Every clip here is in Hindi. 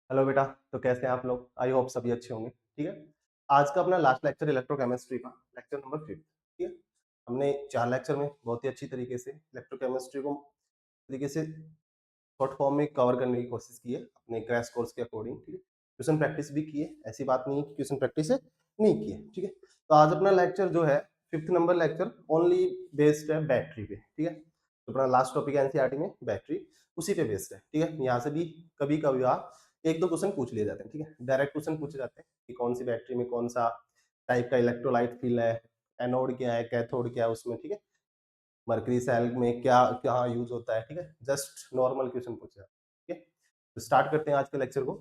हेलो बेटा। तो कैसे हैं आप लोग? आई होप सभी अच्छे होंगे। ठीक है। आज का अपना लास्ट लेक्चर इलेक्ट्रोकेमिस्ट्री का, लेक्चर नंबर 5। ठीक है। हमने 4 लेक्चर में बहुत ही अच्छी तरीके से इलेक्ट्रोकेमिस्ट्री को तरीके से शॉर्ट फॉर्म में कवर करने की कोशिश की है अपने क्रैश कोर्स के अकॉर्डिंग। ठीक है। क्वेश्चन प्रैक्टिस भी की है, ऐसी बात नहीं है कि क्वेश्चन प्रैक्टिस नहीं की है। ठीक है। तो आज अपना लेक्चर जो है 5th number lecture only based है बैटरी पे। ठीक है। तो अपना लास्ट टॉपिक है एनसीईआरटी में बैटरी, उसी पे बेस्ड है। ठीक है। यहाँ से भी कभी कभी एक दो क्वेश्चन पूछ लिए जाते हैं। ठीक है। डायरेक्ट क्वेश्चन पूछे जाते हैं कि कौन सी बैटरी में कौन सा टाइप का इलेक्ट्रोलाइट फिल है, एनोड क्या है, कैथोड क्या है उसमें। ठीक है। मर्करी सेल में क्या क्या यूज होता है। ठीक है। जस्ट नॉर्मल क्वेश्चन पूछे जाते हैं। ठीक है। तो स्टार्ट करते हैं आज के लेक्चर को।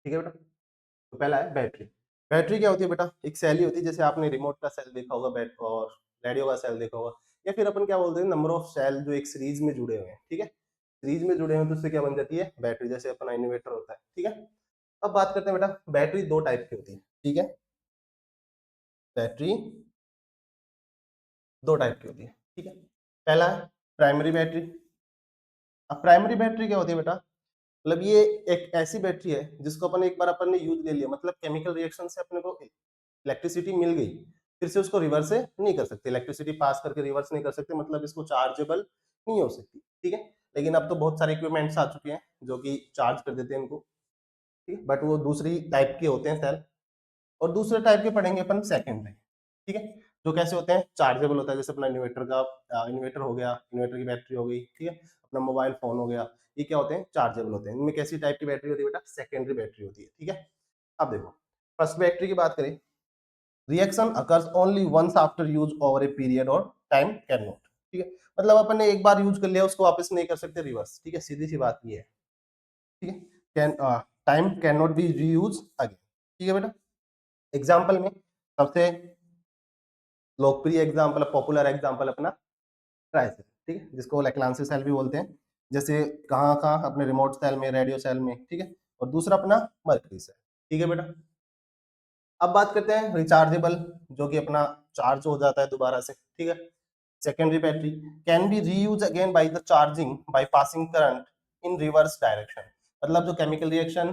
ठीक है बेटा। तो पहला है बैटरी। बैटरी क्या होती है बेटा? एक सेल ही होती है, जैसे आपने रिमोट का सेल देखा होगा बैट और रेडियो का सेल देखा होगा, या फिर अपन क्या बोलते हैं नंबर ऑफ सेल जो एक सीरीज में जुड़े हुए हैं। ठीक है। सीरीज में जुड़े हुए हैं तो उससे क्या बन जाती है बैटरी, जैसे अपना इन्वर्टर होता है। ठीक है। अब बात करते हैं बेटा, बैटरी दो टाइप की होती है। ठीक है। बैटरी दो टाइप की होती है। ठीक है। पहला है प्राइमरी बैटरी। अब प्राइमरी बैटरी क्या होती है बेटा? मतलब ये एक ऐसी बैटरी है जिसको अपन ने यूज ले लिया, मतलब केमिकल रिएक्शन से अपने को इलेक्ट्रिसिटी मिल गई, फिर से उसको रिवर्स से नहीं कर सकते, इलेक्ट्रिसिटी पास करके रिवर्स नहीं कर सकते, मतलब इसको चार्जेबल नहीं हो सकती। ठीक है। लेकिन अब तो बहुत सारे इक्विपमेंट्स आ चुके हैं जो कि चार्ज कर देते हैं इनको। ठीक है। बट वो दूसरी टाइप के होते हैं सेल। और दूसरे टाइप के पढ़ेंगे अपन सेकेंडरी। ठीक है। जो कैसे होते हैं, चार्जेबल होता है, जैसे अपना इन्वर्टर का इन्वर्टर हो गया, इन्वर्टर की बैटरी हो गई। ठीक है। अपना मोबाइल फोन हो गया, ये क्या होते हैं, चार्जेबल होते हैं। इनमें कैसी टाइप की बैटरी होती है बेटा? सेकेंडरी बैटरी होती है। ठीक है। अब देखो, फर्स्ट बैटरी की बात करें, reaction occurs only once after use over a period और टाइम कैन नॉट। ठीक है। मतलब अपन ने एक बार यूज कर लिया, उसको वापस नहीं कर सकते रिवर्स। ठीक है। सीधी सी बात ये है। ठीक है। Can time can not be reuse again. ठीक है बेटा। एग्जाम्पल में सबसे लोकप्रिय एग्जाम्पल, पॉपुलर एग्जाम्पल अपना ट्राइसेल। ठीक है। जिसको लेक्लांसी सेल भी बोलते हैं, जैसे कहाँ कहाँ अपने रिमोट सेल में, रेडियो सेल में। ठीक है। और दूसरा अपना मर्करी सेल। ठीक है बेटा। अब बात करते हैं रिचार्जेबल, जो कि अपना चार्ज हो जाता है दोबारा से। ठीक है। Secondary battery can be reuse again by the charging by passing current in reverse direction. मतलब जो केमिकल रिएक्शन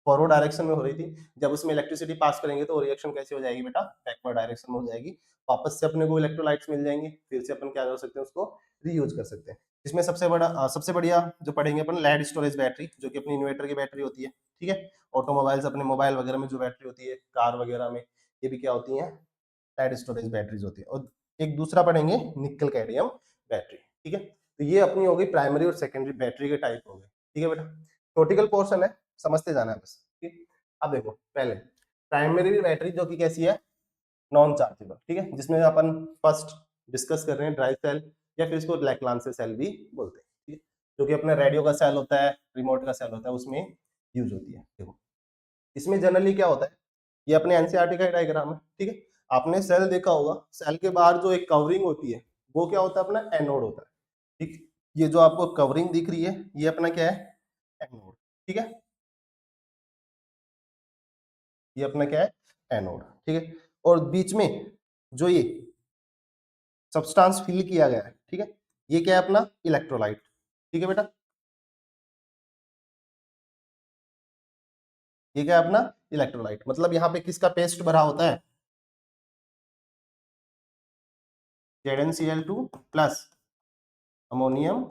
फॉरवर्ड डायरेक्शन में हो रही थी, जब उसमें इलेक्ट्रिसिटी पास करेंगे तो रिएक्शन कैसी हो जाएगी बेटा? बैकवर्ड डायरेक्शन में हो जाएगी। वापस से अपने को इलेक्ट्रोलाइट्स मिल जाएंगे, फिर से अपन क्या कर सकते हैं, उसको रीयूज कर सकते हैं। इसमें सबसे बढ़िया जो पढ़ेंगे अपन, लेड स्टोरेज बैटरी, जो कि अपनी इन्वर्टर की बैटरी होती है। ठीक है। ऑटोमोबाइल्स, अपने मोबाइल वगैरह में जो बैटरी होती है, कार वगैरह में, ये भी क्या होती है, लेड स्टोरेज बैटरीज होती है। और एक दूसरा पढ़ेंगे निकल कैडमियम बैटरी। ठीक है। तो ये अपनी हो गई प्राइमरी और सेकेंडरी बैटरी के टाइप हो गए। ठीक है बेटा। थ्योरेटिकल पोर्शन है, समझते जाना है बस। ठीक है। अब देखो, पहले प्राइमरी बैटरी जो कि कैसी है, नॉन चार्जेबल। ठीक है। जिसमें अपन फर्स्ट डिस्कस कर रहे हैं ड्राई सेल, या फिर इसको लैक्लांसे सेल भी बोलते हैं। ठीक है। जो कि अपना रेडियो का सेल होता है, रिमोट का सेल होता है, उसमें यूज होती है। देखो, इसमें जनरली क्या होता है, ये अपने एनसीईआरटी का डायग्राम है। ठीक है। आपने सेल देखा होगा, सेल के बाहर जो एक कवरिंग होती है, वो क्या होता है, अपना एनोड होता है। ठीक। ये जो आपको कवरिंग दिख रही है, ये अपना क्या है, एनोड। ठीक है। ये अपना क्या है, एनोड। ठीक है। और बीच में जो ये सब्सटेंस फिल किया गया है, ठीक है, ये क्या है, अपना इलेक्ट्रोलाइट। ठीक है बेटा। ये क्या है, अपना इलेक्ट्रोलाइट। मतलब यहाँ पे किसका पेस्ट भरा होता है, ZnCl2 प्लस अमोनियम।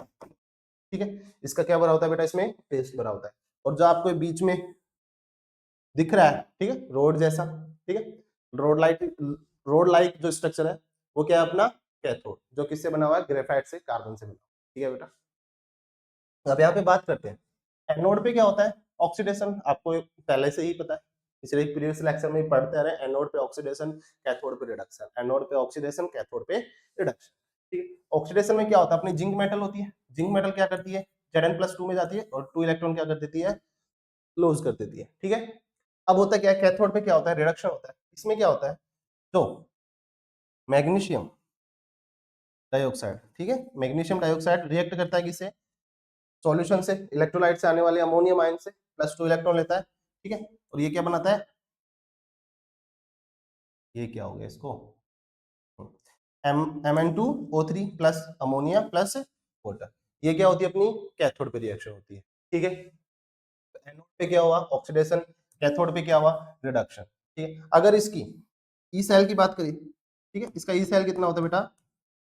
ठीक है। इसका क्या भरा होता है बेटा, इसमें पेस्ट भरा होता है। और जो आपको बीच में दिख रहा है, ठीक है, रोड जैसा, ठीक है, रोड लाइट, रोड लाइक जो स्ट्रक्चर है, वो क्या है, अपना कैथोड, जो किससे बना हुआ है, ग्रेफाइट से, कार्बन से बना हुआ है। ठीक है बेटा। अब यहाँ पे बात करते हैं एनोड पे क्या होता है, ऑक्सीडेशन। आपको पहले से ही पता है, पिछले प्रीवियस लेक्चर में पढ़ते आ रहे हैं, एनोड पे ऑक्सीडेशन, कैथोड पे रिडक्शन, एनोड पे ऑक्सीडेशन, कैथोड पे रिडक्शन। ठीक है। ऑक्सीडेशन में क्या होता है, अपनी जिंक मेटल होती है, जिंक मेटल क्या करती है, Zn+2 में जाती है, और 2 इलेक्ट्रॉन क्या कर देती है, लूज कर देती है। ठीक है। अब होता क्या है, कैथोड पे क्या होता है, रिडक्शन होता है। इसमें क्या होता है, तो मैग्नीशियम डाइऑक्साइड, ठीक है, मैग्नीशियम डाइऑक्साइड रिएक्ट करता है किससे, सॉल्यूशन से, इलेक्ट्रोलाइट से आने वाले अमोनियम आयन से, +2 इलेक्ट्रॉन लेता है। ठीक है। और ये क्या बनाता है, ये क्या हो गया इसको, Mn2O3 plus ammonia plus water. ये क्या होती है, अपनी कैथोड पे रिएक्शन होती है। ठीक है। एनोड पे क्या हुआ ऑक्सीडेशन, कैथोड पे क्या हुआ रिडक्शन। ठीक है, अगर इसकी ई सेल की बात करें, ठीक है, इसका ई सेल कितना होता है बेटा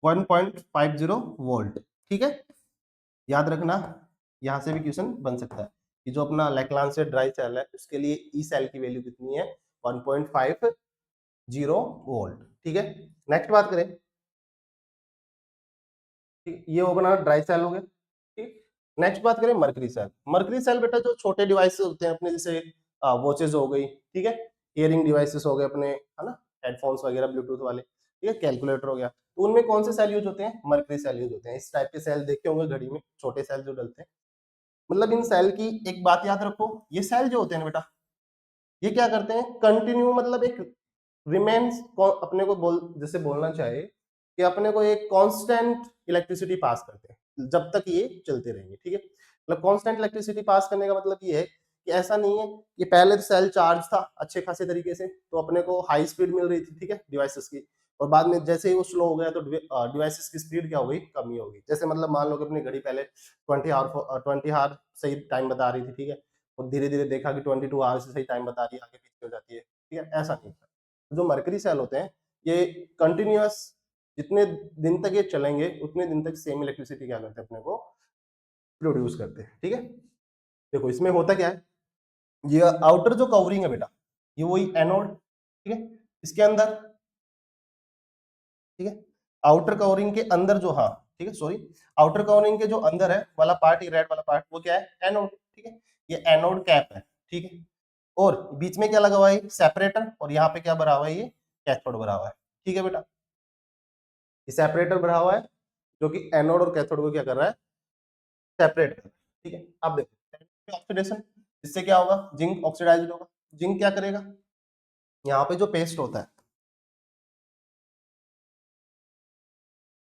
1.50 वोल्ट। ठीक है, याद रखना, यहां से भी क्वेश्चन बन सकता है कि जो अपना लैक्लांसे ड्राई सेल है उसके लिए ई सेल की वैल्यू कितनी है 1.50 वोल्ट। ठीक है, नेक्स्ट बात करें, ठीक, ये हो बना ड्राई सेल हो गया। ठीक, नेक्स्ट बात करें मर्करी सेल। मर्करी सेल बेटा जो छोटे डिवाइसेस होते हैं अपने, जैसे वॉचेस हो गई, ठीक है, हियरिंग डिवाइसेस हो गए अपने, है ना, हेडफोन्स वगैरह ब्लूटूथ वाले, ठीक है, कैलकुलेटर हो गया, तो उनमें कौन से सेल यूज होते हैं मर्करी सेल यूज होते हैं। इस टाइप के सेल देखे होंगे घड़ी में, छोटे सेल जो डलते हैं। मतलब इन सेल की एक बात याद रखो, ये सेल जो होते हैं ना बेटा, ये क्या करते हैं कंटिन्यू, मतलब एक रिमेन्स, अपने को बोल जैसे बोलना चाहे कि अपने को एक कांस्टेंट इलेक्ट्रिसिटी पास करते हैं जब तक ये चलते रहेंगे। ठीक है, मतलब कांस्टेंट इलेक्ट्रिसिटी पास करने का मतलब ये है कि ऐसा नहीं है कि पहले तो सेल चार्ज था अच्छे खासे तरीके से, तो अपने को हाई स्पीड मिल रही थी, ठीक है, डिवाइसेस की, और बाद में जैसे ही वो स्लो हो गया तो डिवाइसेस की स्पीड क्या हो गई कमी हो गई। जैसे मतलब मान लो कि अपनी घड़ी पहले 20 आवर सही टाइम बता रही थी, ठीक है, और धीरे धीरे देखा कि 22 आवर से सही टाइम बता रही है, आगे पीछे हो जाती है। ठीक है, ऐसा नहीं होता। जो मरकरी सेल होते हैं ये कंटिन्यूअस, जितने दिन तक ये चलेंगे उतने दिन तक सेम इलेक्ट्रिसिटी क्या करते हैं अपने को प्रोड्यूस करते हैं। ठीक है, देखो इसमें होता क्या है, ये आउटर जो कवरिंग है बेटा, ये वही एनोड, ठीक है, इसके अंदर, ठीक है, आउटर कवरिंग के अंदर जो, हाँ ठीक है सॉरी, आउटर कवरिंग के जो अंदर है वाला पार्ट, ये रेड वाला पार्ट, वो क्या है एनोड। ठीक है, ये एनोड कैप है। ठीक है, और बीच में क्या लगा हुआ है सेपरेटर, और यहाँ पे क्या भरा हुआ है ये कैथोड भरा हुआ है। ठीक है बेटा, ये सेपरेटर भरा हुआ है जो कि एनोड और कैथोड को क्या कर रहा है सेपरेट कर रहा है। ठीक है, अब देखो ऑक्सीडेशन, इससे क्या होगा जिंक ऑक्सीडाइज्ड होगा। जिंक क्या करेगा, यहाँ पे जो पेस्ट होता है,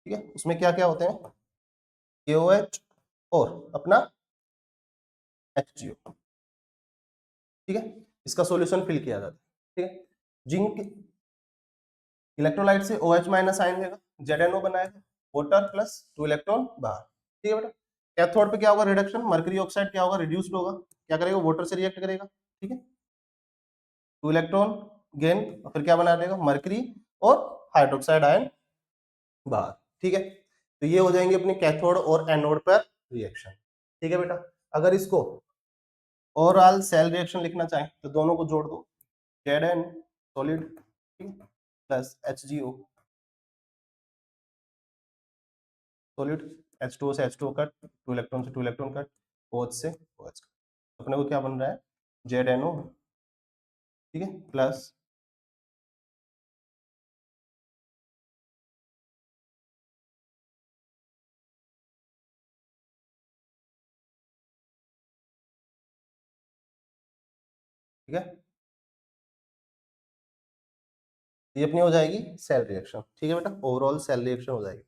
ठीक है, उसमें क्या क्या होते हैं KOH और अपना HGO। ठीक है, इसका सॉल्यूशन फिल किया जाता है। ठीक है, जिंक इलेक्ट्रोलाइट से OH माइनस आयन देगा, ZNO बनाएगा, वाटर प्लस 2 इलेक्ट्रॉन बाहर। ठीक है बेटा, कैथोड पे क्या होगा रिडक्शन, मर्करी ऑक्साइड क्या होगा रिड्यूस्ड होगा, क्या करेगा वाटर से रिएक्ट करेगा। ठीक है, 2 इलेक्ट्रॉन गेन, फिर क्या बना देगा मर्करी और हाइड्रोक्साइड आयन बाहर। ठीक है, तो ये हो जाएंगे अपने कैथोड और एनोड पर रिएक्शन। ठीक है बेटा, अगर इसको ओवरऑल सेल रिएक्शन लिखना चाहें तो दोनों को जोड़ दो, Zn solid plus HgO solid, H2O से H2O कट, 2 इलेक्ट्रॉन से 2 इलेक्ट्रॉन कट, OH से OH कट, अपने को क्या बन रहा है ZNO, ठीक है, प्लस, ठीक है, ये अपनी हो जाएगी सेल रिएक्शन। ठीक है बेटा, ओवरऑल सेल रिएक्शन हो जाएगी।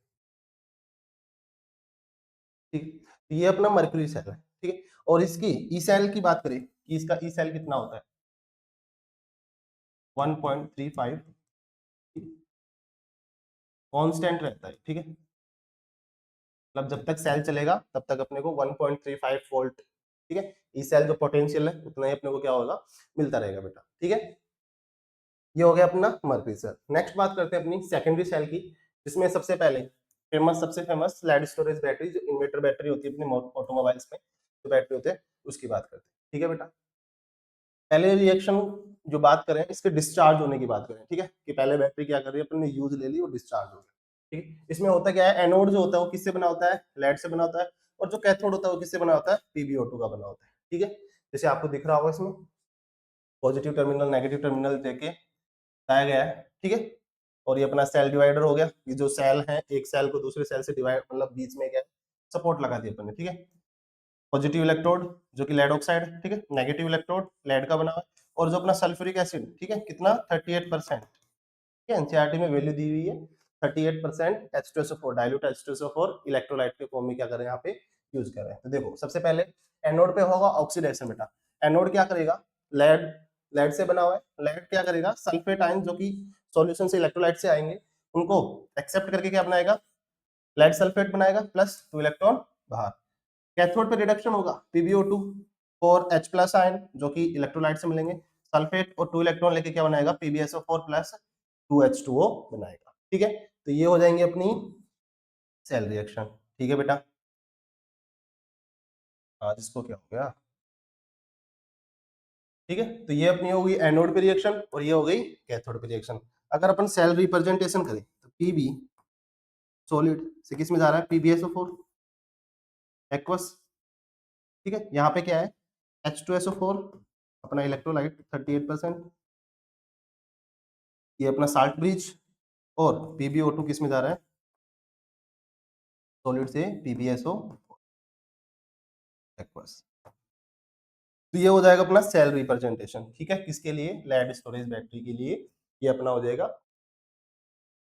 ठीक है, तो ये अपना मर्क्यूरी सेल है। ठीक है, और इसकी ई सेल की बात करें कि इसका ई सेल कितना होता है 1.35 कांस्टेंट रहता है। ठीक है, मतलब जब तक सेल चलेगा तब तक अपने को 1.35 वोल्ट, ठीक है, ई सेल जो पोटेंशियल है उतना ही अपने को क्या होगा मिलता रहेगा बेटा। ठीक है, ये हो गया अपना मर्करी सेल। नेक्स्ट बात करते हैं अपनी सेकेंडरी सेल की, जिसमें सबसे पहले सबसे फेमस लेड स्टोरेज बैटरी, जो इन्वर्टर बैटरी होती है अपने ऑटोमोबाइल्स में जो बैटरी होते हैं उसकी बात करते हैं। ठीक है बेटा, पहले रिएक्शन जो बात करें इसके डिस्चार्ज होने की बात करें, ठीक है, कि पहले बैटरी क्या कर रही है अपने यूज ले ली और डिस्चार्ज हो गया। ठीक है, इसमें होता क्या है एनोड जो होता है वो किससे बना होता है लेड से बना होता है, और जो कैथोड होता है वो किससे बना होता है PbO2 का बना होता है। ठीक है, जैसे आपको दिख रहा होगा इसमें पॉजिटिव टर्मिनल नेगेटिव टर्मिनल देके बताया गया है। ठीक है, और ये अपना सेल डिवाइडर हो गया, ये जो सेल है एक सेल को दूसरे सेल से डिवाइड, मतलब बीच में क्या सपोर्ट लगा दी अपन ने। ठीक है, पॉजिटिव इलेक्ट्रोड जो कि लेड ऑक्साइड है, ठीक है, नेगेटिव इलेक्ट्रोड लेड का बना हुआ है, और जो अपना सल्फ्यूरिक एसिड, ठीक है, कितना 38%, ठीक है, एनसीईआरटी में वैल्यू दी हुई है 38% H2SO4 डाइल्यूट H2SO4 इलेक्ट्रोलाइट के फॉर्म में क्या कर रहे हैं यहाँ पे यूज कर रहे हैं। तो देखो सबसे पहले एनोड पे होगा ऑक्सीडेशन बेटा, एनोड क्या करेगा लेड, लेड से बना हुआ है, लेड क्या करेगा सल्फेट आयन जो कि सॉल्यूशन से इलेक्ट्रोलाइट से आएंगे उनको एक्सेप्ट करके क्या बनाएगा लेड सल्फेट बनाएगा प्लस 2 इलेक्ट्रॉन बाहर। कैथोड पे रिडक्शन होगा PbO2, 4 H प्लस आयन जो कि इलेक्ट्रोलाइट से मिलेंगे, सल्फेट और 2 इलेक्ट्रॉन लेके क्या बनाएगा, PbSO4 प्लस 2H2O बनाएगा। ठीक है, तो ये हो जाएंगे अपनी सेल रिएक्शन। ठीक है बेटा, आज इसको क्या हो गया, ठीक है, तो ये अपनी हो गई एनोड पे रिएक्शन और ये हो गई कैथोड पे रिएक्शन। अगर अपन सेल रिप्रेजेंटेशन करें तो पीबी सॉलिड से किस में जा रहा है, PbSO4 एक्वस। ठीक है, यहाँ पे क्या है, H2SO4 अपना इलेक्ट्रोलाइट 38%, ये अपना साल्ट ब्रिज, और PbO2 किस में जा रहा है, सॉलिड से PbSO एक्वस। तो ये हो जाएगा अपना सेल रिप्रेजेंटेशन। ठीक है, किसके लिए, लेड स्टोरेज बैटरी के लिए ये अपना हो जाएगा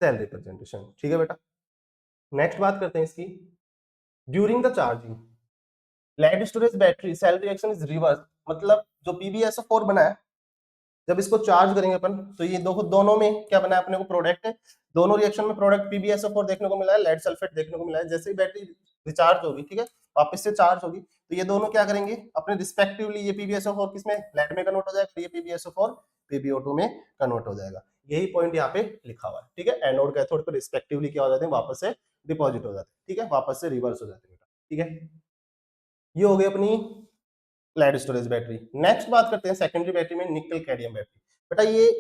सेल रिप्रेजेंटेशन। ठीक है बेटा, नेक्स्ट बात करते हैं इसकी, during the charging lead storage battery cell reaction is reverse. मतलब जो PbSO4 बना है, जब इसको चार्ज करेंगे अपन तो ये दोनों में क्या बना है अपने को, प्रोडक्ट है। दोनों रिएक्शन में प्रोडक्ट PbSO4 देखने को मिला है, लेड सल्फेट देखने को मिला है। जैसे ही बैटरी रिचार्ज होगी, ठीक है, वापस से चार्ज होगी, तो ये दोनों क्या करेंगे अपने रिस्पेक्टिवली, ये PbSO4 किसमें, लेड में कन्वर्ट हो जाएगा, ये PbSO4 PbO2 में कन्वर्ट हो जाएगा। यही पॉइंट यहाँ पे लिखा हुआ है। ठीक है, एनोड कैथोड पे रिस्पेक्टिवली क्या हो जाते हैं, वापस से डिपॉजिट हो जाते हैं। ठीक है, वापस से रिवर्स हो जाते हैं। ठीक है, ये हो गई अपनी लेड स्टोरेज बैटरी। नेक्स्ट बात करते हैं सेकेंडरी बैटरी में, निकल कैडमियम बैटरी। बेटा ये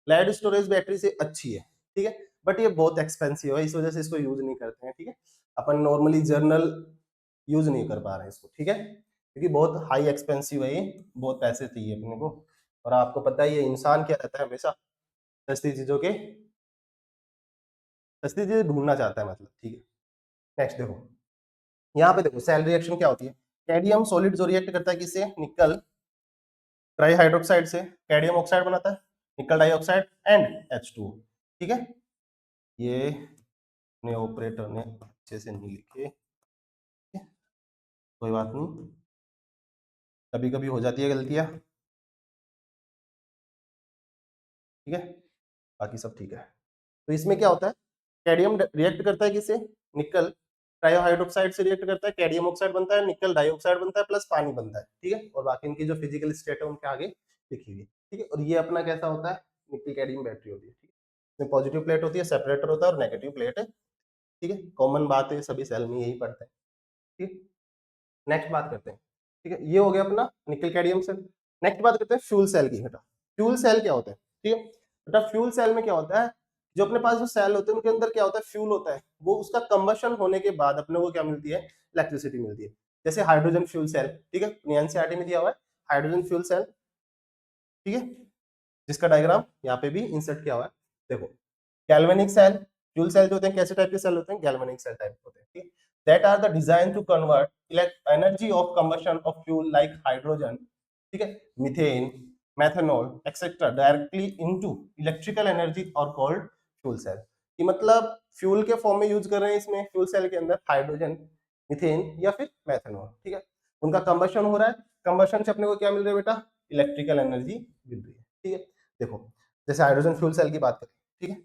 लेड स्टोरेज बैटरी से अच्छी है, ठीक है, बट ये बहुत एक्सपेंसिव है, इस वजह से इसको यूज नहीं करते हैं। ठीक है, अपन नॉर्मली जर्नल यूज नहीं कर पा रहे हैं इसको। ठीक है, क्योंकि बहुत हाई एक्सपेंसिव है, ये बहुत पैसे चाहिए अपने को, और आपको पता ही है इंसान क्या रहता है, हमेशा सस्ती चीजों के, सस्ती चीजें ढूंढना चाहता है मतलब। ठीक है, नेक्स्ट देखो, यहाँ पे देखो सेल रिएक्शन क्या होती है, कैडमियम सॉलिड जो रिएक्ट करता है किससे, निकल ट्राई हाइड्रोक्साइड से कैडमियम ऑक्साइड बनाता है, निकल डाइऑक्साइड एंड H2O। ठीक है, ये अपने ऑपरेटर ने अच्छे से नहीं लिखे, ठीक है, कोई बात नहीं, कभी कभी हो जाती है गलतियां। ठीक है, बाकी सब ठीक है। तो इसमें क्या होता है, कैडमियम रिएक्ट करता है किससे, निकल ट्राइहाइड्रोक्साइड से रिएक्ट करता है, कैडमियम ऑक्साइड बनता है, निकल डाइऑक्साइड बनता है, प्लस पानी बनता है। ठीक है, और बाकी इनकी जो फिजिकल स्टेट है उनके आगे लिखी हुई है। ठीक है, और ये अपना कैसा होता है, निकल कैडमियम बैटरी होती है। ठीक है, इसमें पॉजिटिव प्लेट होती है, सेपरेटर होता है, और नेगेटिव प्लेट है। ठीक है, कॉमन बात है, सभी सेल में यही पढ़ते हैं। ठीक है, नेक्स्ट बात करते हैं। ठीक है, ये हो गया अपना निकल कैडमियम सेल। नेक्स्ट बात करते हैं फ्यूल सेल की। बेटा फ्यूल सेल क्या होता है, ठीक है, बेटा फ्यूल सेल में क्या होता है, जो अपने पास जो सेल होते हैं उनके अंदर क्या होता है, फ्यूल होता है, वो उसका कंबशन होने के बाद अपने को क्या मिलती है, इलेक्ट्रिसिटी मिलती है। जैसे हाइड्रोजन फ्यूल सेल, ठीक है, एनसीईआरटी में दिया हुआ है हाइड्रोजन फ्यूल सेल। ठीक है, जिसका डायग्राम यहाँ पे भी इंसर्ट किया हुआ है। देखो गैल्वेनिक सेल, फ्यूल सेल जो होते हैं कैसे टाइप के सेल होते हैं, गैल्वेनिक सेल टाइप होते हैं। ठीक, that are the design to convert energy of combustion of fuel like hydrogen, ठीक है, methane, methanol etcetera directly into electrical energy और कॉल्ड फ्यूल सेल। कि मतलब फ्यूल के फॉर्म में यूज कर रहे हैं इसमें फ्यूल सेल के अंदर हाइड्रोजन, मीथेन या फिर मेथनॉल। ठीक है, उनका कंबशन हो रहा है, कंबशन से अपने को क्या मिल रहा है बेटा, इलेक्ट्रिकल एनर्जी मिल रही है। ठीक है, देखो जैसे हाइड्रोजन फ्यूल सेल की बात करें, ठीक है,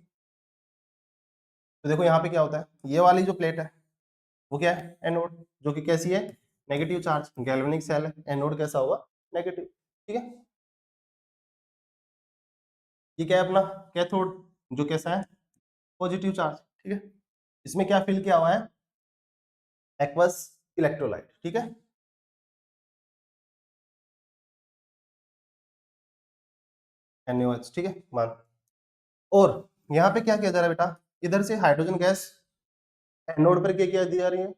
तो देखो यहाँ पे क्या होता है, ये वाली जो प्लेट है वो क्या है, एनोड, जो कि कैसी है, नेगेटिव चार्ज, गैल्वेनिक सेल है, एनोड कैसा होगा, नेगेटिव। ठीक है, ये क्या है अपना कैथोड, जो कैसा है, पॉजिटिव चार्ज। ठीक है, इसमें क्या फिल किया हुआ है, एक्वस इलेक्ट्रोलाइट। ठीक है, NaOH। ठीक है, मान, और यहाँ पे क्या किया जा रहा है बेटा, इधर से हाइड्रोजन गैस एनोड पर क्या किया जा रही है,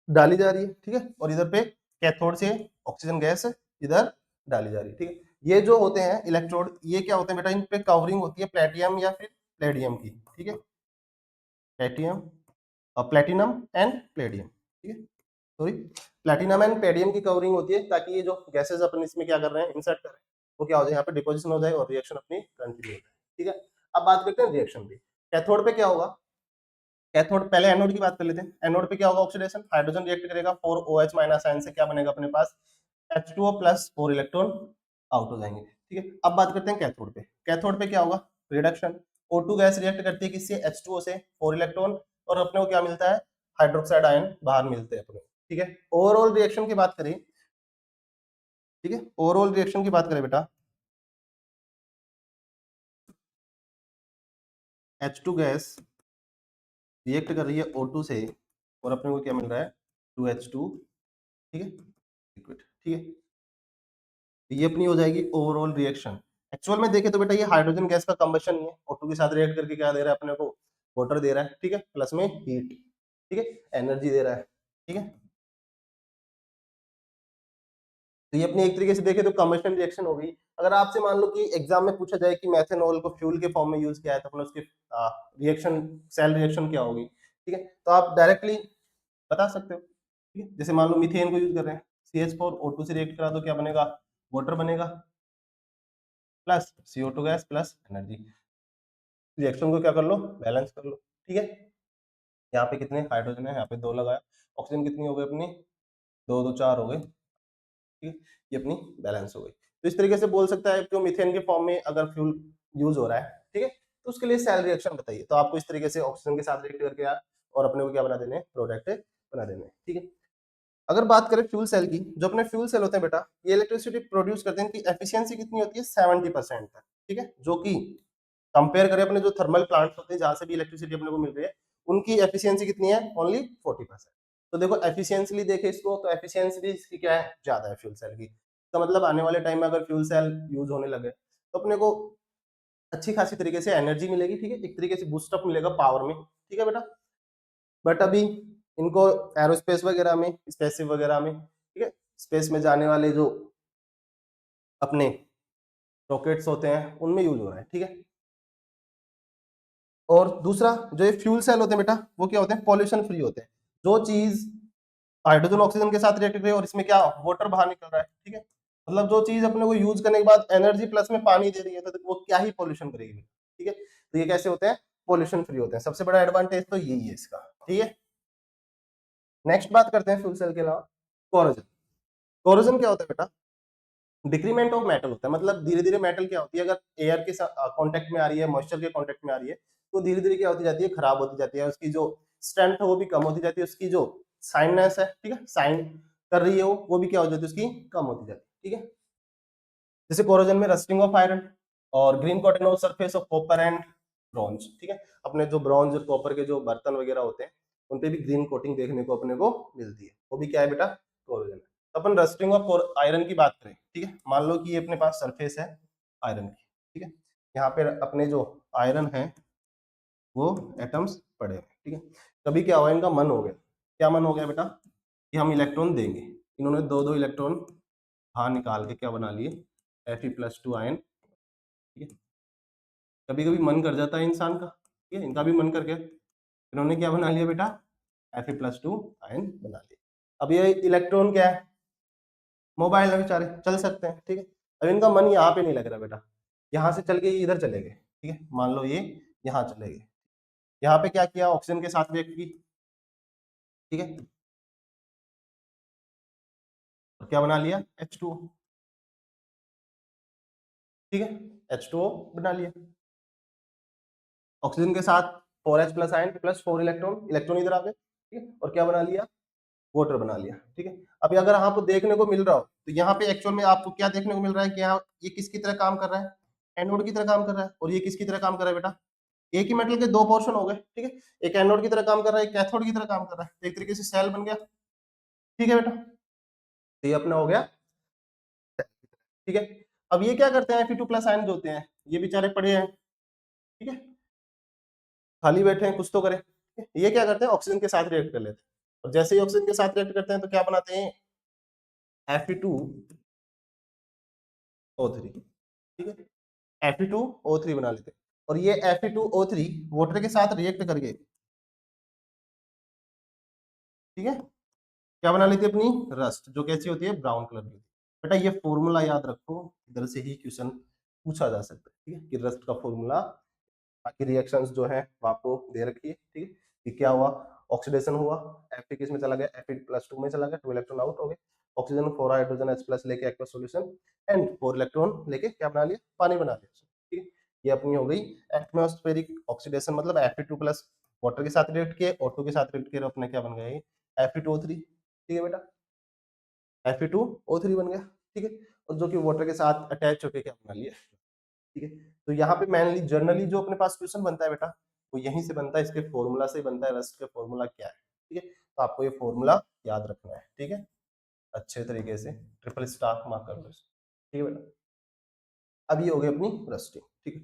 डाली जा रही है। ठीक है, और इधर पे कैथोड से ऑक्सीजन गैस इधर डाली जा रही है। ठीक है, ये जो होते हैं इलेक्ट्रोड, ये क्या होते हैं बेटा, इन पे कवरिंग होती है प्लेटियम या फिर प्लेडियम की। ठीक है, प्लेटियम और प्लेटिनम एंड प्लेडियम। ठीक है, सॉरी, प्लेटिनम एंड प्लेडियम की कवरिंग होती है, ताकि ये जो गैसेस अपन इसमें क्या कर रहे हैं, इंसर्ट कर रहे हैं, वो क्या हो जाए, यहाँ पे डिपोजिशन हो जाए और रिएक्शन अपनी कंटिन्यू हो जाए। ठीक है, अब बात करते हैं रिएक्शन की। कैथोड पे क्या होगा, कैथोड, पहले एनोड की बात कर लेते हैं। एनोड पे क्या होगा, ऑक्सीडेशन, हाइड्रोजन रिएक्ट करेगा 4OH माइनस आयन से, क्या बनेगा अपने पास, H2O प्लस 4 इलेक्ट्रॉन आउट हो जाएंगे। ठीक है, अब बात करते हैं कैथोड पे। कैथोड पे क्या होगा, रिडक्शन, O2 गैस रिएक्ट करती है किससे, H2O से, 4 इलेक्ट्रॉन, और अपने को क्या मिलता है, हाइड्रोक्साइड आयन बाहर मिलते हैं अपने। ठीक है, ओवरऑल रिएक्शन की बात करें ठीक है। ओवरऑल रिएक्शन की बात करें बेटा, H2 गैस रिएक्ट कर रही है O2 से और अपने को क्या मिल रहा है 2H2, ठीक है, लिक्विड, ठीक है। तो ये अपनी हो जाएगी ओवरऑल रिएक्शन। एक्चुअल में देखें तो बेटा ये हाइड्रोजन गैस का कंबशन नहीं है, O2 के साथ रिएक्ट करके क्या दे रहा है अपने को, वाटर दे रहा है, ठीक है, प्लस में हीट, ठीक है, एनर्जी दे रहा है, ठीक है। तो ये अपनी एक तरीके से देखें तो कंबशन रिएक्शन हो गई। अगर आपसे मान लो कि एग्जाम में पूछा जाए कि मेथनॉल को फ्यूल के फॉर्म में यूज किया है तो अपने उसकी रिएक्शन, सेल रिएक्शन क्या होगी, ठीक है, तो आप डायरेक्टली बता सकते हो, ठीक है। जैसे मान लो मीथेन को यूज कर रहे हैं, CH4 O2 से रिएक्ट करा तो क्या बनेगा, वाटर बनेगा plus CO2 gas plus energy. Reaction को क्या कर लो, बैलेंस कर लो, ठीक है। यहाँ पे कितने हाइड्रोजन है, यहाँ पे 2 लगाया, ऑक्सीजन कितनी हो गई अपनी, 2 2 4 हो गए, ठीक है, ये अपनी बैलेंस हो गई। तो इस तरीके से बोल सकता है कि मीथेन के फॉर्म में अगर फ्यूल यूज हो रहा है, ठीक है, तो उसके लिए सेल रिएक्शन बताइए। तो आपको इस तरीके से ऑक्सीजन के साथ रिएक्ट करके यार और अपने को क्या बना देने, प्रोडक्ट बना देने, ठीक है। अगर बात करें फ्यूल सेल की, जो अपने फ्यूल सेल होते हैं बेटा, ये इलेक्ट्रिसिटी प्रोड्यूस करते हैं, इनकी एफिशिएंसी कितनी होती है 70% तक, ठीक है, जो कि कंपेयर करें अपने जो थर्मल प्लांट्स होते हैं जहां से भी इलेक्ट्रिसिटी अपने को मिल रही है, उनकी एफिशिएंसी कितनी है, ओनली 40%। तो देखो एफिशिएंसी देखे इसको, तो एफिशिएंसी इसकी क्या है, ज्यादा है फ्यूल सेल की। तो मतलब आने वाले टाइम में अगर फ्यूल सेल यूज होने लगे तो अपने को अच्छी खासी तरीके से एनर्जी मिलेगी, ठीक है, एक तरीके से बूस्टअप मिलेगा पावर में, ठीक है बेटा। बट अभी इनको एरोस्पेस वगैरह में, स्पेसशिप वगैरह में, ठीक है, स्पेस में जाने वाले जो अपने रॉकेट्स होते हैं उनमें यूज हो रहा है, ठीक है। और दूसरा जो ये फ्यूल सेल होते हैं बेटा, वो क्या होते हैं, पॉल्यूशन फ्री होते हैं। जो चीज हाइड्रोजन ऑक्सीजन के साथ रिएक्ट कर रही है और इसमें क्या वाटर बाहर निकल रहा है, ठीक है, मतलब जो चीज अपने को यूज करने के बाद एनर्जी प्लस में पानी दे रही है तो वो क्या ही पॉल्यूशन करेगी, ठीक है। तो ये कैसे होते हैं, पॉल्यूशन फ्री होते हैं। सबसे बड़ा एडवांटेज तो यही है इसका, ठीक है। नेक्स्ट बात करते हैं फ्यूल सेल के अलावा, कोरोजन। कोरोजन क्या होता है बेटा, डिक्रीमेंट ऑफ मेटल होता है, मतलब धीरे धीरे मेटल क्या होती है, अगर एयर के कांटेक्ट में आ रही है, मॉइस्चर के कांटेक्ट में आ रही है, तो धीरे धीरे क्या होती जाती है, खराब होती जाती है, उसकी जो स्ट्रेंथ है वो भी कम होती जाती है, उसकी जो साइननेस है, ठीक है, साइन कर रही है वो भी क्या हो जाती है, उसकी कम होती जाती है, ठीक है। जैसे कोरोजन में रस्टिंग ऑफ आयरन और green cotton of surface of copper and bronze, ठीक है, अपने जो ब्रॉन्ज और कॉपर के जो बर्तन वगैरह होते हैं उन पे भी ग्रीन कोटिंग देखने को अपने को मिलती है, वो भी क्या है बेटा, कोरोजन है। तो अपन रस्टिंग ऑफ आयरन की बात करें, ठीक है, मान लो कि ये अपने पास सरफेस है आयरन की, ठीक है, यहाँ पे अपने जो आयरन है वो एटम्स पड़े हैं, ठीक है, कभी क्या हुआ, इनका मन हो गया, क्या मन हो गया बेटा, कि हम इलेक्ट्रॉन देंगे, इन्होंने 2 2 इलेक्ट्रॉन बाहर निकाल के क्या बना लिए, Fe+2 आयन, ठीक है। कभी कभी मन कर जाता है इंसान का, ठीक है, इनका भी मन कर गया, इन्होंने क्या बना लिया बेटा, Fe+2 आयन बना लिया। अब ये इलेक्ट्रॉन क्या है, मोबाइल है बेचारे, चल सकते हैं, ठीक है। अब इनका मन यहाँ पे नहीं लग रहा बेटा, यहाँ से चल के ये इधर चले गए, ठीक है, मान लो ये यहाँ चले गए, यहाँ पे क्या किया, ऑक्सीजन के साथ रिएक्ट की, ठीक है, और क्या बना लिया, H2O, ठीक है, H2O बना लिया, ऑक्सीजन के साथ 4H plus ion plus 4 electron, electron इधर आ गए, ठीक है, और क्या बना लिया, वाटर बना लिया, ठीक है। अभी अगर आपको देखने को मिल रहा हो तो यहाँ पे एक्चुअल में आपको क्या देखने को मिल रहा है कि यहाँ ये किसकी तरह काम कर रहा है, एनोड की तरह काम कर रहा है, और ये किसकी तरह काम कर रहा है बेटा, एक ही मेटल के 2 पोर्शन हो गए, ठीक है, एक एनोड की तरह काम कर रहा है, एक कैथोड की तरह काम कर रहा है, तो एक तरीके से सेल बन गया, ठीक है बेटा। तो ये अपना हो गया, ठीक है। अब ये क्या करते हैं, Fe2 प्लस आयन जो होते हैं ये बेचारे पड़े हैं, ठीक है, खाली बैठे हैं, कुछ तो करें, ठीक है? ये क्या करते हैं, ऑक्सीजन के साथ रिएक्ट कर लेते हैं, और जैसे ही ऑक्सीजन के साथ रिएक्ट करते हैं तो क्या बनाते हैं, Fe2O3, ठीक है, Fe2O3 बना लेते हैं, और ये Fe2O3 वाटर के साथ रिएक्ट करके, ठीक है, क्या बना लेती है अपनी रस्ट, जो कैसी होती है, ब्राउन कलर की। बेटा ये फॉर्मूला याद रखो, इधर से ही क्वेश्चन पूछा जा सकता है, ठीक है, कि रस्ट का फॉर्मूला, बाकी रिएक्शंस जो है वो आपको दे रखी है, ठीक है, कि क्या हुआ, ऑक्सीडेशन हुआ, Fe किस में चला गया, Fe+2 में चला गया, 2 इलेक्ट्रॉन आउट हो गए, ऑक्सीजन 4 हाइड्रोजन H+ लेके एक्वस सॉल्यूशन एंड 4 इलेक्ट्रॉन लेके क्या बना लिया, पानी बना लिया, ठीक है। ये अपनी हो गई एटमॉस्फेरिक ऑक्सीडेशन, मतलब Fe2 प्लस वाटर के साथ रिएक्ट किए, O2 के साथ रिएक्ट किए, अपने क्या बन गया, Fe2O3, ठीक है बेटा, Fe2O3 बन गया, ठीक है, और जो कि वाटर के साथ अटैच होकर क्या बना लिया, ठीक है। तो यहाँ पे मेनली जनरली जो अपने पास क्वेश्चन बनता है बेटा, वो यहीं से बनता है, इसके फॉर्मूला से बनता है। रस्ट का फॉर्मूला क्या है, ठीक है, तो आपको ये फॉर्मूला याद रखना है, ठीक है, अच्छे तरीके से ट्रिपल स्टार मार्क कर दो, ठीक है बेटा। अब ये हो गई अपनी रस्टिंग, ठीक है।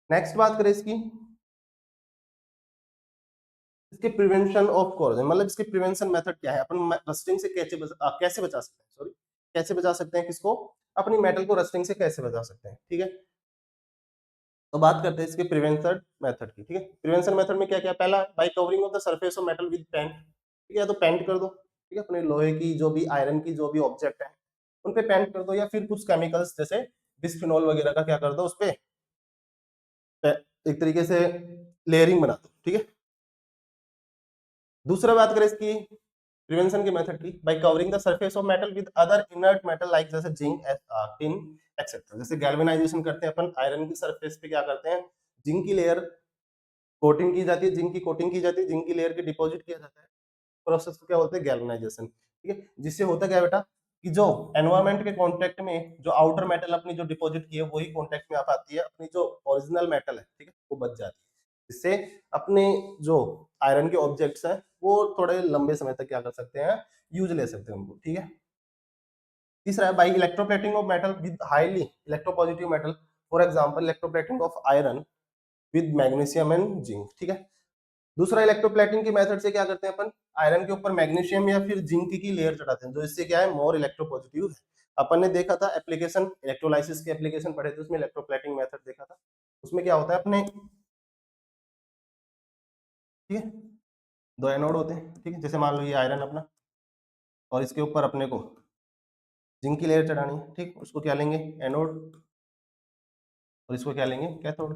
नेक्स्ट बात करें इसकी, इसके प्रिवेंशन ऑफ कॉरोजन, मतलब इसके प्रिवेंशन मेथड क्या है, अपन रस्टिंग से कैसे बचा सकते हैं, सॉरी, कैसे बचा सकते हैं किसको, अपनी मेटल को रस्टिंग से कैसे बचा सकते हैं, ठीक है। तो बात करते हैं इसके प्रिवेंशन मेथड की, ठीक है। प्रिवेंशन मेथड में क्या क्या, पहला by covering of the surface of metal with paint, ठीक है, तो पेंट कर दो, ठीक है, अपने लोहे की जो भी आयरन की जो भी ऑब्जेक्ट है उन पे पेंट कर दो, या फिर कुछ केमिकल्स जैसे बिस्फिनॉल वगैरह का क्या कर दो, उस पे एक तरीके से लेयरिंग बना दो, ठीक है। दूसरा बात करें इसकी प्रिवेंशन के मेथड की, bye covering the surface of metal with other inert metal like जैसे जिंक, टिन एक्सेट्रा। जैसे गैल्वेनाइजेशन करते हैं अपन, आयरन की सरफेस पे क्या करते हैं, जिंक की लेयर कोटिंग की जाती है, जिंक की कोटिंग की जाती है, जिंक की लेयर के डिपॉजिट किया जाता है, प्रोसेस को क्या बोलते हैं, गैल्वेनाइजेशन, ठीक है। जिससे होता क्या है बेटा, कि जो एनवायरमेंट के कांटेक्ट में जो आउटर मेटल अपनी जो डिपॉजिट की है वही कांटेक्ट में आ पाती है, अपनी जो ओरिजिनल मेटल है, ठीक है, वो बच जाती है। इससे अपने जो आयरन के ऑब्जेक्ट्स हैं वो थोड़े लंबे समय तक क्या कर सकते हैं, यूज ले सकते हैं उनको, ठीक है। तीसरा है by electroplating of metal with highly electropositive metal, for example electroplating of iron with magnesium and zinc, ठीक है। दूसरा इलेक्ट्रोप्लेटिंग की मेथड से क्या करते हैं अपन, आयरन के ऊपर मैग्नीशियम या फिर जिंक की लेयर चढ़ाते हैं, जो इससे क्या है, मोर इलेक्ट्रोपॉजिटिव है। अपन ने देखा था एप्लीकेशन, इलेक्ट्रोलाइसिस के एप्लीकेशन पढ़े थे, उसमें इलेक्ट्रोप्लेटिंग मेथड देखा था। उसमें क्या होता है अपने, ठीक है, दो एनोड होते हैं, ठीक है, जैसे मान लो ये आयरन अपना, और इसके ऊपर अपने को जिंक की लेयर चढ़ानी है, ठीक, उसको क्या लेंगे, एनोड, और इसको क्या लेंगे, कैथोड।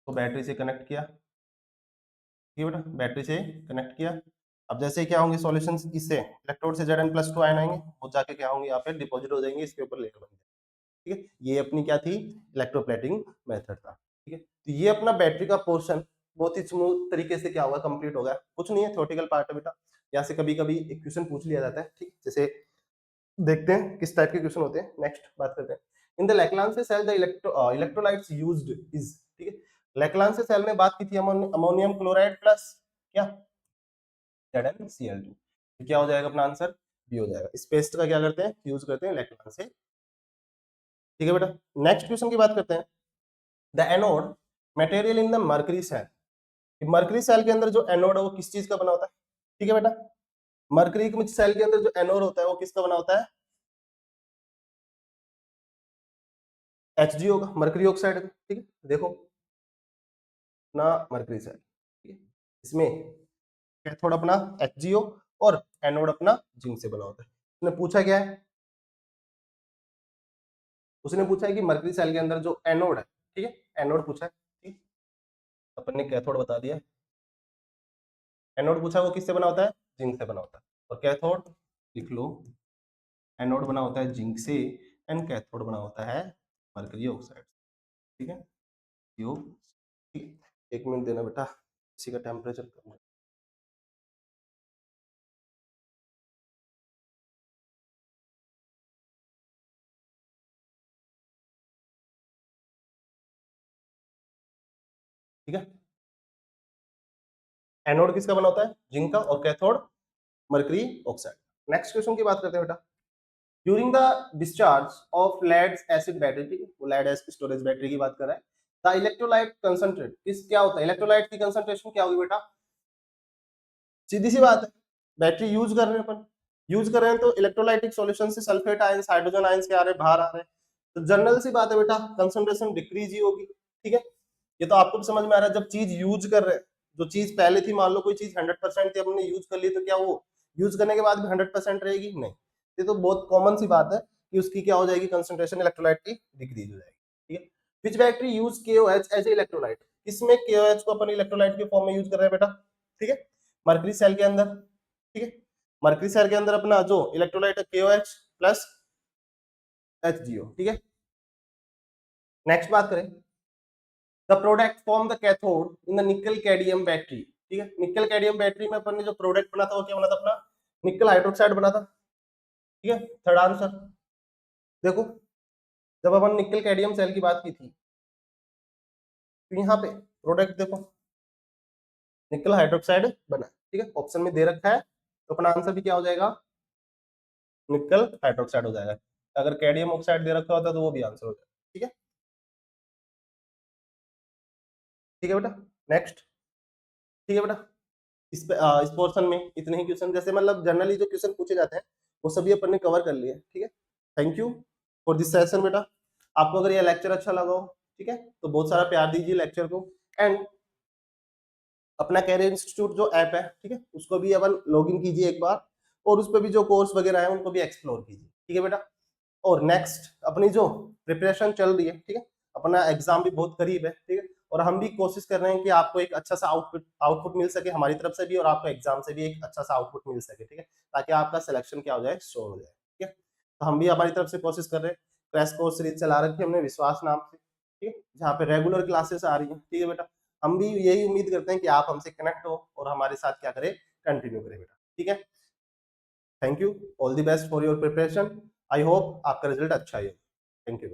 तो बैटरी से कनेक्ट किया, ठीक है बेटा, बैटरी से कनेक्ट किया। अब जैसे क्या होंगे सॉल्यूशन, इससे इलेक्ट्रोड से Zn+2 आयन आएंगे, वो जाके क्या होंगे, यहाँ पे डिपॉजिट हो जाएंगे, इसके ऊपर लेयर बन जाएगी, ठीक है। ये अपनी क्या थी, इलेक्ट्रोप्लेटिंग मेथड था, ठीक है। तो ये अपना बैटरी का पोर्शन बहुत ही स्मूथ तरीके से क्या हुआ, कंप्लीट हो गया। कुछ नहीं है, थ्योरेटिकल पार्ट है बेटा, यहाँ से कभी कभी एक क्वेश्चन पूछ लिया जाता है, ठीक, जैसे देखते हैं किस टाइप के क्वेश्चन होते हैं। नेक्स्ट बात करते हैं, in the Leclanche cell the electrolytes used is, ठीक है। लैक्लांसे सेल में बात की थी अमोनियम क्लोराइड प्लस क्या, ZnCl2, तो क्या हो जाएगा अपना आंसर, बी हो जाएगा। इस पेस्ट का क्या करते हैं, यूज करते हैं लैक्लांसे, ठीक है बेटा। नेक्स्ट क्वेश्चन की बात करते हैं, the anode material in the mercury cell, mercury cell के अंदर जो एनोड है वो किस चीज का बना होता है, ठीक है बेटा। मर्करी सेल के अंदर जो एनोड होता है वो किसका बना होता है, HgO का, मर्करी ऑक्साइड का, ठीक है। देखो ना मर्करी सेल, ठीक है, इसमें कैथोड अपना HgO और एनोड अपना जिंक से बना होता है। उसने पूछा क्या है, उसने पूछा है कि मर्करी सेल के अंदर जो एनोड है, ठीक है, एनोड पूछा है, ठीक, अपन ने कैथोड बता दिया। एनोड पूछा वो किससे बना होता है, जिंक से बना होता है। और कैथोड लिख लो, एनोड बना होता है जिंक से, एंड कैथोड बना होता है मर्करी ऑक्साइड, ठीक है, यो, ठीक। एक मिनट देना बेटा, इसी का टेम्परेचर करना, ठीक है। एनोड किसका बना होता है, जिंक का, और cathode mercury oxide. Next question की बात करते हैं बेटा, during the discharge of lead acid battery, ठीक है, वो लेड एसिड स्टोरेज बैटरी की बात कर रहा है। द इलेक्ट्रोलाइट कंसंट्रेट किस क्या होता है, इलेक्ट्रोलाइट की कंसंट्रेशन क्या होगी बेटा, सीधी सी बात है, बैटरी यूज कर रहे हैं अपन, यूज कर रहे हैं तो इलेक्ट्रोलाइटिक सॉल्यूशन से सल्फेट आयंस, हाइड्रोजन आयंस के आ रहे हैं, बाहर आ रहे हैं, तो जनरल सी बात है बेटा, कंसंट्रेशन डिक्रीज ही होगी, ठीक है। ये तो आपको भी समझ में आ रहा है, जब चीज यूज कर रहे हैं, जो चीज पहले थी, मान लो कोई चीज 100% थी, हमने यूज कर ली, तो क्या वो यूज करने के बाद भी 100% रहेगी, नहीं। ये तो बहुत कॉमन सी बात है कि उसकी क्या हो जाएगी, कंसंट्रेशन इलेक्ट्रोलाइट की डिक्रीज हो जाएगी, ठीक है। Which battery use KOH as a electrolyte, इसमें KOH को अपन इलेक्ट्रोलाइट के फॉर्म में यूज कर रहे हैं बेटा, ठीक है, मर्करी सेल के अंदर, ठीक है। मर्करी सेल के अंदर अपना जो इलेक्ट्रोलाइट है KOH प्लस HgO, ठीक है। नेक्स्ट बात करें, the product form the cathode in the निकल कैडमियम बैटरी, ठीक है। निकल कैडमियम बैटरी में अपन ने जो प्रोडक्ट बना था वो क्या बना था अपना, निकल हाइड्रोक्साइड बना था, ठीक है। थर्ड आंसर देखो, जब अपन निकल कैडमियम सेल की बात की थी, तो यहाँ पे प्रोडक्ट देखो, निकल हाइड्रोक्साइड बना, ठीक है, ऑप्शन में दे रखा है, तो अपना आंसर भी क्या हो जाएगा, निकल हाइड्रोक्साइड हो जाएगा। अगर कैडमियम ऑक्साइड दे रखा होता तो वो भी आंसर हो जाएगा। ठीक है, ठीक है बेटा, नेक्स्ट। ठीक है बेटा, इस पोर्शन में इतने ही क्वेश्चन, जैसे मतलब जनरली जो क्वेश्चन पूछे जाते हैं वो सभी अपन ने कवर कर लिए। ठीक है, thank you for this session बेटा। आपको अगर ये लेक्चर अच्छा लगा हो, ठीक है, तो बहुत सारा प्यार दीजिए लेक्चर को। एंड अपना कैरियर इंस्टीट्यूट जो ऐप है, ठीक है, उसको भी अपन लॉग इन कीजिए एक बार, और उस पर भी जो कोर्स वगैरह है उनको भी एक्सप्लोर कीजिए। ठीक है बेटा, और नेक्स्ट अपनी जो प्रिपरेशन चल रही है, ठीक है, अपना एग्जाम भी बहुत करीब है, ठीक है, और हम भी कोशिश कर रहे हैं कि आपको एक अच्छा सा आउटपुट आउटपुट मिल सके हमारी तरफ से भी, और आपको एग्जाम से भी एक अच्छा सा आउटपुट मिल सके। ठीक है, ताकि आपका सिलेक्शन क्या हो जाए, श्योर हो जाए। ठीक है, तो हम भी हमारी तरफ से कोशिश कर रहे हैं। क्रैश कोर्स सीरीज चला रखी है हमने विश्वास नाम से, ठीक है, जहाँ पे रेगुलर क्लासेस आ रही है। ठीक है बेटा, हम भी यही उम्मीद करते हैं कि आप हमसे कनेक्ट हो और हमारे साथ क्या करें, कंटिन्यू करें बेटा। ठीक है, thank you, all the best for your preparation. I hope आपका रिजल्ट अच्छा ही हो। Thank you.